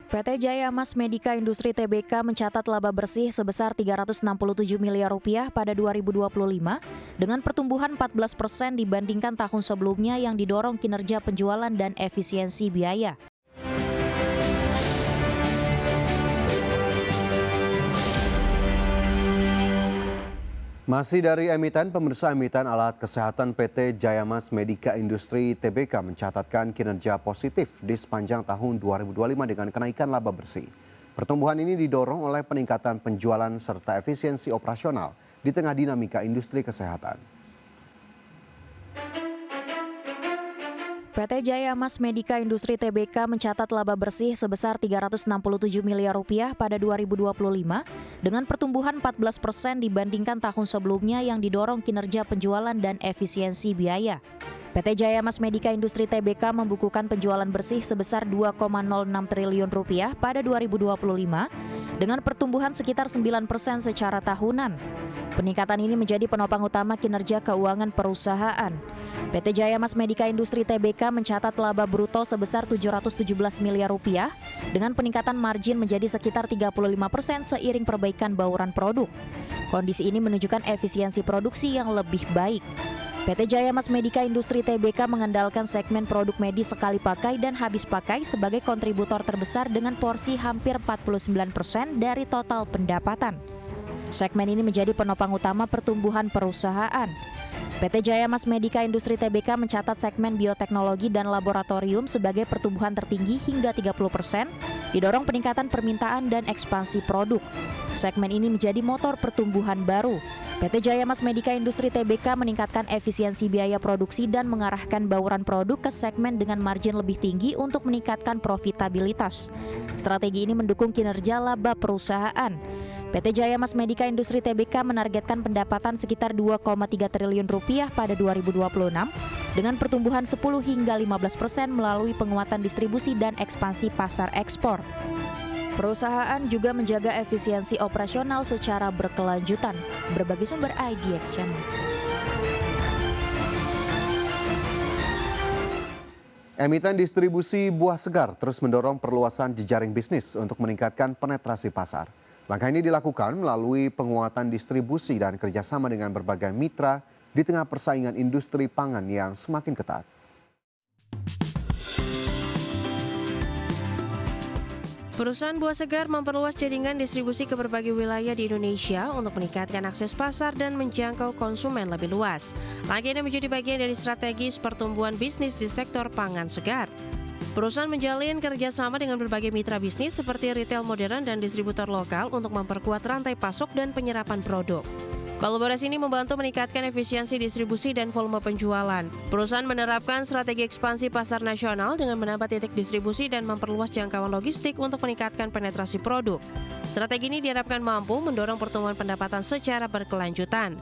PT Jaya Mas Medica Industri Tbk mencatat laba bersih sebesar Rp367 miliar pada 2025 dengan pertumbuhan 14% dibandingkan tahun sebelumnya yang didorong kinerja penjualan dan efisiensi biaya. Masih dari emiten, pemirsa, emiten alat kesehatan PT Jaya Mas Medica Industri Tbk mencatatkan kinerja positif di sepanjang tahun 2025 dengan kenaikan laba bersih. Pertumbuhan ini didorong oleh peningkatan penjualan serta efisiensi operasional di tengah dinamika industri kesehatan. PT Jaya Mas Medica Industri Tbk mencatat laba bersih sebesar Rp367 miliar pada 2025 dengan pertumbuhan 14% dibandingkan tahun sebelumnya yang didorong kinerja penjualan dan efisiensi biaya. PT Jaya Mas Medica Industri Tbk membukukan penjualan bersih sebesar Rp2,06 triliun pada 2025 dengan pertumbuhan sekitar 9% secara tahunan. Peningkatan ini menjadi penopang utama kinerja keuangan perusahaan. PT Jaya Mas Medica Industri Tbk mencatat laba bruto sebesar Rp717 miliar dengan peningkatan margin menjadi sekitar 35% seiring perbaikan bauran produk. Kondisi ini menunjukkan efisiensi produksi yang lebih baik. PT Jaya Mas Medica Industri Tbk mengandalkan segmen produk medis sekali pakai dan habis pakai sebagai kontributor terbesar dengan porsi hampir 49% dari total pendapatan. Segmen ini menjadi penopang utama pertumbuhan perusahaan. PT Jaya Mas Medica Industri Tbk mencatat segmen bioteknologi dan laboratorium sebagai pertumbuhan tertinggi hingga 30%, didorong peningkatan permintaan dan ekspansi produk. Segmen ini menjadi motor pertumbuhan baru. PT Jaya Mas Medica Industri Tbk meningkatkan efisiensi biaya produksi dan mengarahkan bauran produk ke segmen dengan margin lebih tinggi untuk meningkatkan profitabilitas. Strategi ini mendukung kinerja laba perusahaan. PT Jaya Mas Medica Industri Tbk menargetkan pendapatan sekitar Rp2,3 triliun pada 2026 dengan pertumbuhan 10 hingga 15% melalui penguatan distribusi dan ekspansi pasar ekspor. Perusahaan juga menjaga efisiensi operasional secara berkelanjutan. Berbagai sumber IDX Channel. Emiten distribusi buah segar terus mendorong perluasan jejaring bisnis untuk meningkatkan penetrasi pasar. Langkah ini dilakukan melalui penguatan distribusi dan kerjasama dengan berbagai mitra di tengah persaingan industri pangan yang semakin ketat. Perusahaan buah segar memperluas jaringan distribusi ke berbagai wilayah di Indonesia untuk meningkatkan akses pasar dan menjangkau konsumen lebih luas. Langkah ini menjadi bagian dari strategis pertumbuhan bisnis di sektor pangan segar. Perusahaan menjalin kerjasama dengan berbagai mitra bisnis seperti retail modern dan distributor lokal untuk memperkuat rantai pasok dan penyerapan produk. Kolaborasi ini membantu meningkatkan efisiensi distribusi dan volume penjualan. Perusahaan menerapkan strategi ekspansi pasar nasional dengan menambah titik distribusi dan memperluas jangkauan logistik untuk meningkatkan penetrasi produk. Strategi ini diharapkan mampu mendorong pertumbuhan pendapatan secara berkelanjutan.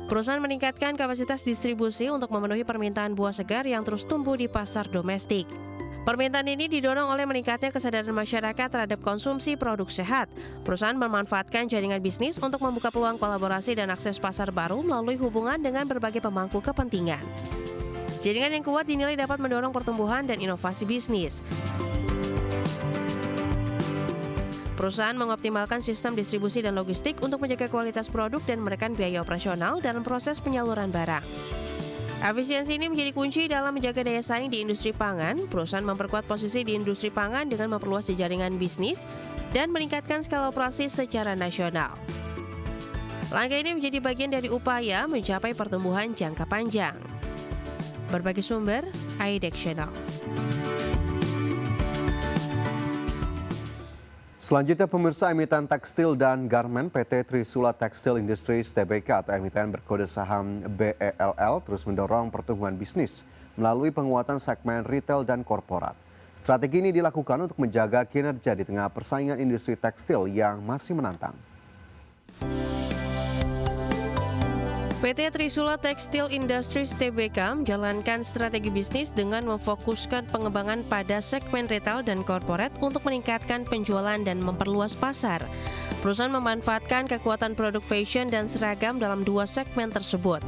Perusahaan meningkatkan kapasitas distribusi untuk memenuhi permintaan buah segar yang terus tumbuh di pasar domestik. Permintaan ini didorong oleh meningkatnya kesadaran masyarakat terhadap konsumsi produk sehat. Perusahaan memanfaatkan jaringan bisnis untuk membuka peluang kolaborasi dan akses pasar baru melalui hubungan dengan berbagai pemangku kepentingan. Jaringan yang kuat dinilai dapat mendorong pertumbuhan dan inovasi bisnis. Perusahaan mengoptimalkan sistem distribusi dan logistik untuk menjaga kualitas produk dan menekan biaya operasional dalam proses penyaluran barang. Efisiensi ini menjadi kunci dalam menjaga daya saing di industri pangan. Perusahaan memperkuat posisi di industri pangan dengan memperluas jaringan bisnis dan meningkatkan skala operasi secara nasional. Langkah ini menjadi bagian dari upaya mencapai pertumbuhan jangka panjang. Berbagai sumber, IDX Channel. Selanjutnya, pemirsa, emiten tekstil dan garmen PT Trisula Textile Industries Tbk atau emiten berkode saham BELL terus mendorong pertumbuhan bisnis melalui penguatan segmen retail dan korporat. Strategi ini dilakukan untuk menjaga kinerja di tengah persaingan industri tekstil yang masih menantang. PT Trisula Textile Industries Tbk menjalankan strategi bisnis dengan memfokuskan pengembangan pada segmen retail dan korporat untuk meningkatkan penjualan dan memperluas pasar. Perusahaan memanfaatkan kekuatan produk fashion dan seragam dalam dua segmen tersebut.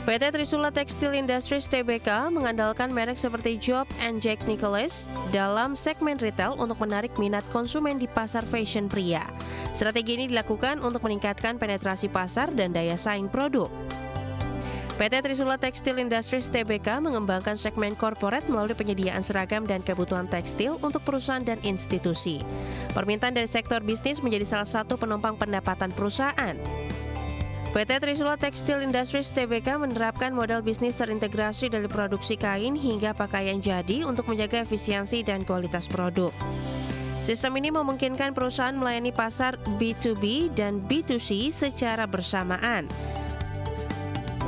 PT Trisula Textile Industries Tbk mengandalkan merek seperti Job and Jack Nicholas dalam segmen retail untuk menarik minat konsumen di pasar fashion pria. Strategi ini dilakukan untuk meningkatkan penetrasi pasar dan daya saing produk. PT Trisula Textile Industries Tbk mengembangkan segmen corporate melalui penyediaan seragam dan kebutuhan tekstil untuk perusahaan dan institusi. Permintaan dari sektor bisnis menjadi salah satu penopang pendapatan perusahaan. PT Trisula Textile Industries Tbk menerapkan model bisnis terintegrasi dari produksi kain hingga pakaian jadi untuk menjaga efisiensi dan kualitas produk. Sistem ini memungkinkan perusahaan melayani pasar B2B dan B2C secara bersamaan.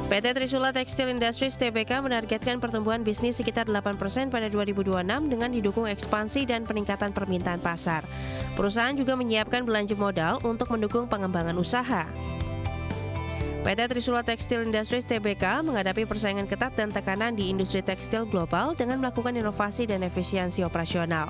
PT Trisula Textile Industries Tbk menargetkan pertumbuhan bisnis sekitar 8% pada 2026 dengan didukung ekspansi dan peningkatan permintaan pasar. Perusahaan juga menyiapkan belanja modal untuk mendukung pengembangan usaha. PT Trisula Textile Industries Tbk menghadapi persaingan ketat dan tekanan di industri tekstil global dengan melakukan inovasi dan efisiensi operasional.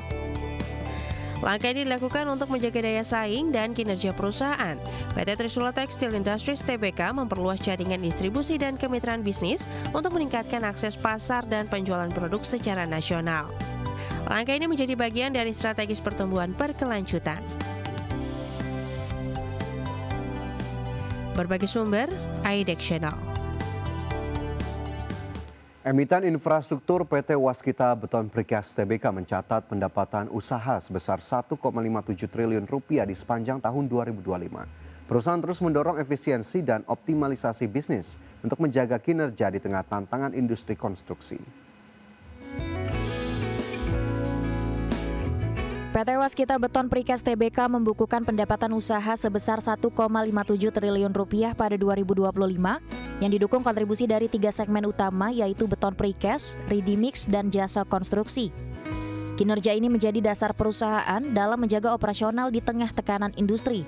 Langkah ini dilakukan untuk menjaga daya saing dan kinerja perusahaan. PT Trisula Textile Industries Tbk memperluas jaringan distribusi dan kemitraan bisnis untuk meningkatkan akses pasar dan penjualan produk secara nasional. Langkah ini menjadi bagian dari strategis pertumbuhan berkelanjutan. Berbagai sumber, IDEX Channel. Emiten infrastruktur PT Waskita Beton Precast Tbk mencatat pendapatan usaha sebesar 1,57 triliun rupiah di sepanjang tahun 2025. Perusahaan terus mendorong efisiensi dan optimalisasi bisnis untuk menjaga kinerja di tengah tantangan industri konstruksi. PT Waskita Beton Precast Tbk membukukan pendapatan usaha sebesar 1,57 triliun rupiah pada 2025 yang didukung kontribusi dari 3 segmen utama yaitu beton precast, ready mix, dan jasa konstruksi. Kinerja ini menjadi dasar perusahaan dalam menjaga operasional di tengah tekanan industri.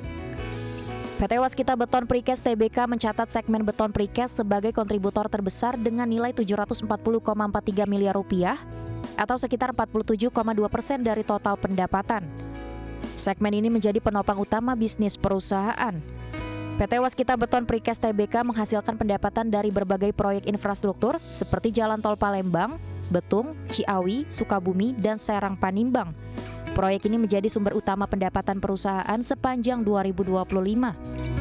PT Waskita Beton Precast Tbk mencatat segmen beton precast sebagai kontributor terbesar dengan nilai 740,43 miliar rupiah atau sekitar 47,2% dari total pendapatan. Segmen ini menjadi penopang utama bisnis perusahaan. PT Waskita Beton Precast Tbk menghasilkan pendapatan dari berbagai proyek infrastruktur seperti Jalan Tol Palembang, Betung, Ciawi, Sukabumi, dan Serang Panimbang. Proyek ini menjadi sumber utama pendapatan perusahaan sepanjang 2025.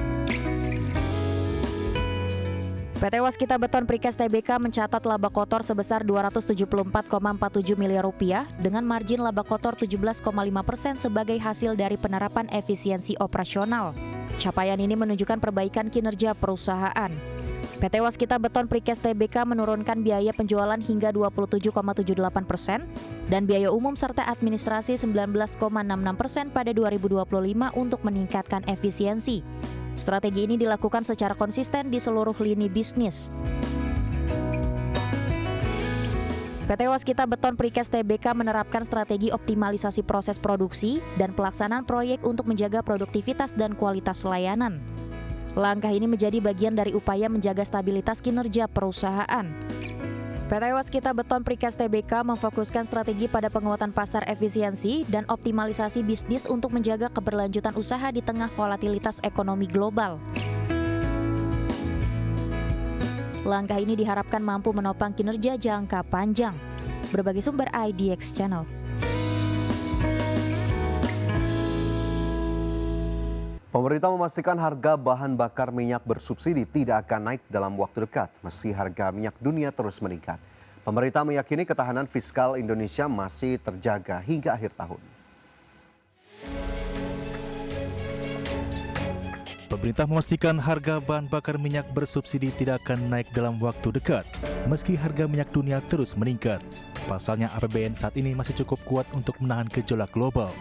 PT Waskita Beton Precast Tbk mencatat laba kotor sebesar 274,47 miliar rupiah dengan margin laba kotor 17,5% sebagai hasil dari penerapan efisiensi operasional. Capaian ini menunjukkan perbaikan kinerja perusahaan. PT Waskita Beton Precast Tbk menurunkan biaya penjualan hingga 27,78% dan biaya umum serta administrasi 19,66% pada 2025 untuk meningkatkan efisiensi. Strategi ini dilakukan secara konsisten di seluruh lini bisnis. PT Waskita Beton Precast Tbk menerapkan strategi optimalisasi proses produksi dan pelaksanaan proyek untuk menjaga produktivitas dan kualitas layanan. Langkah ini menjadi bagian dari upaya menjaga stabilitas kinerja perusahaan. PT Waskita Beton Precast Tbk memfokuskan strategi pada penguatan pasar efisiensi dan optimalisasi bisnis untuk menjaga keberlanjutan usaha di tengah volatilitas ekonomi global. Langkah ini diharapkan mampu menopang kinerja jangka panjang. Berbagai sumber IDEX Channel. Pemerintah memastikan harga bahan bakar minyak bersubsidi tidak akan naik dalam waktu dekat, meski harga minyak dunia terus meningkat. Pemerintah meyakini ketahanan fiskal Indonesia masih terjaga hingga akhir tahun. Pemerintah memastikan harga bahan bakar minyak bersubsidi tidak akan naik dalam waktu dekat, meski harga minyak dunia terus meningkat. Pasalnya APBN saat ini masih cukup kuat untuk menahan gejolak global.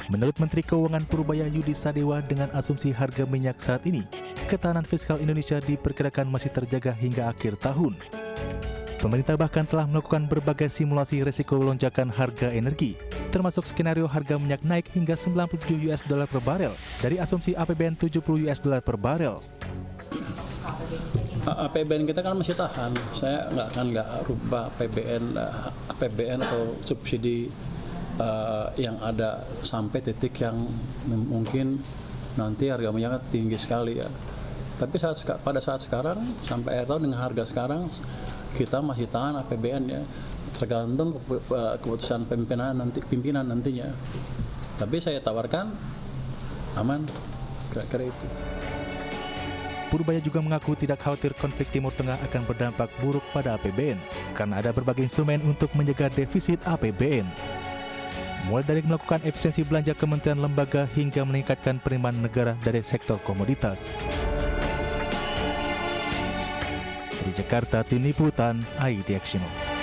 Menurut Menteri Keuangan Purbaya Yudi Sadewa, dengan asumsi harga minyak saat ini, ketahanan fiskal Indonesia diperkirakan masih terjaga hingga akhir tahun. Pemerintah bahkan telah melakukan berbagai simulasi resiko lonjakan harga energi, termasuk skenario harga minyak naik hingga $97 per barel dari asumsi APBN $70 per barel. APBN kita kan masih tahan. Saya nggak rubah APBN atau subsidi yang ada sampai titik yang mungkin nanti harga minyak tinggi sekali ya. Tapi pada saat sekarang sampai akhir tahun dengan harga sekarang kita masih tahan APBN ya, tergantung keputusan pimpinan nantinya. Tapi saya tawarkan aman, kira-kira itu. Purbaya juga mengaku tidak khawatir konflik Timur Tengah akan berdampak buruk pada APBN karena ada berbagai instrumen untuk menjaga defisit APBN. Mulai dari melakukan efisiensi belanja kementerian lembaga hingga meningkatkan penerimaan negara dari sektor komoditas. Dari Jakarta, Tim Liputan, IDX Channel.